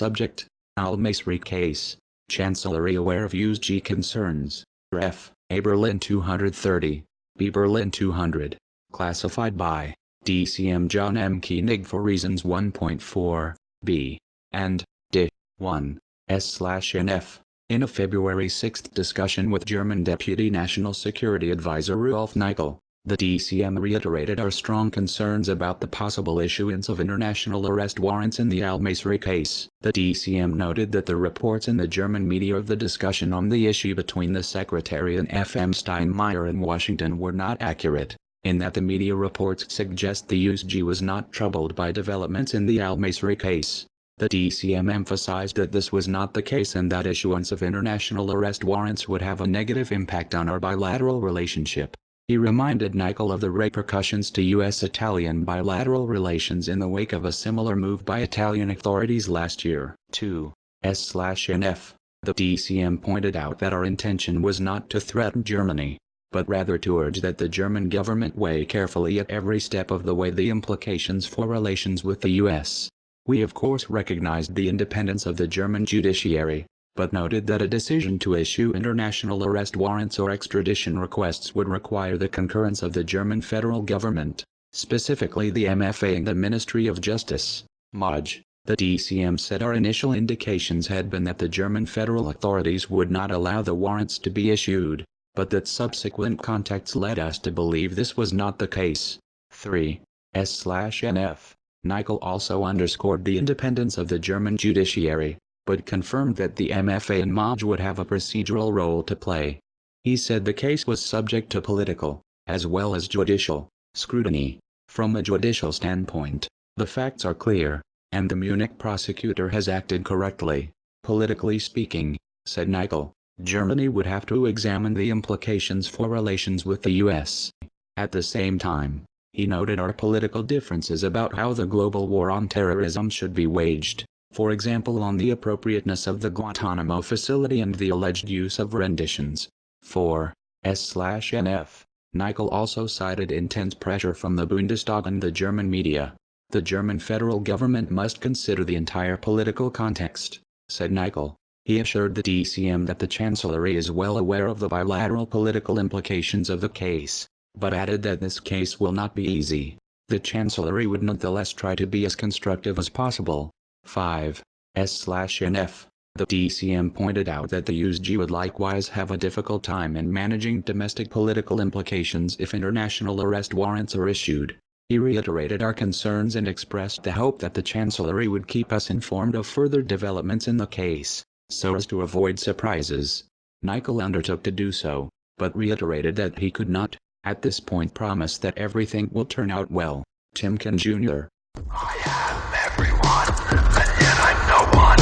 Subject: AL-MASRI case. Chancellery aware of USG concerns. Ref. A. Berlin 230. B. Berlin 200. Classified by DCM John M. Koenig for reasons 1.4, b, and d. 1, s/nf. In a February 6 discussion with German Deputy National Security Advisor Rudolf Nickel, the DCM reiterated our strong concerns about the possible issuance of international arrest warrants in the AL-MASRI case. The DCM noted that the reports in the German media of the discussion on the issue between the Secretary and FM Steinmeier in Washington were not accurate, in that the media reports suggest the USG was not troubled by developments in the AL-MASRI case. The DCM emphasized that this was not the case and that issuance of international arrest warrants would have a negative impact on our bilateral relationship. He reminded Nickel of the repercussions to U.S.-Italian bilateral relations in the wake of a similar move by Italian authorities last year. 2. S/nf. The DCM pointed out that our intention was not to threaten Germany, but rather to urge that the German government weigh carefully at every step of the way the implications for relations with the U.S. We of course recognized the independence of the German judiciary, but noted that a decision to issue international arrest warrants or extradition requests would require the concurrence of the German federal government, specifically the MFA and the Ministry of Justice, MAJ. The DCM said our initial indications had been that the German federal authorities would not allow the warrants to be issued, but that subsequent contacts led us to believe this was not the case. 3. S/nf. Nickel also underscored the independence of the German judiciary, but confirmed that the MFA and MAJ would have a procedural role to play. He said the case was subject to political, as well as judicial, scrutiny. From a judicial standpoint, the facts are clear, and the Munich prosecutor has acted correctly. Politically speaking, said Nickel, Germany would have to examine the implications for relations with the U.S. At the same time, he noted our political differences about how the global war on terrorism should be waged. For example, on the appropriateness of the Guantanamo facility and the alleged use of renditions. 4. S/nf. Nickel also cited intense pressure from the Bundestag and the German media. The German federal government must consider the entire political context, said Nickel. He assured the DCM that the Chancellery is well aware of the bilateral political implications of the case, but added that this case will not be easy. The Chancellery would nonetheless try to be as constructive as possible. 5. S/nf. The DCM pointed out that the USG would likewise have a difficult time in managing domestic political implications if international arrest warrants are issued. He reiterated our concerns and expressed the hope that the Chancellery would keep us informed of further developments in the case, so as to avoid surprises. Nickel undertook to do so, but reiterated that he could not, at this point, promise that everything will turn out well. Timken Jr. I am everyone, and yet I'm no one.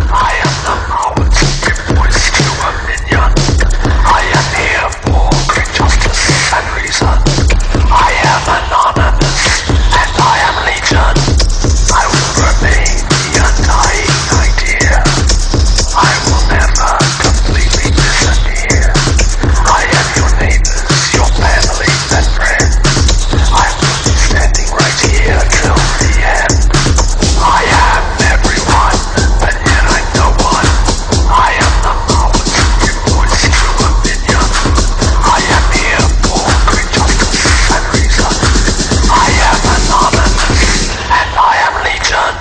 I am the poets who give voice to opinion. I am here for great justice and reason. I am anonymous, and I am legion. I will remain the undying idea. I will never completely disappear. I am your neighbors, your family and friends. I will be standing right here till the end. I am everyone, but yet I'm no one. I am the poets who give voice to opinion. I am here for great justice and reason. I am anonymous, and I am legion.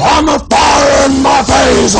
I'm a fire in my face.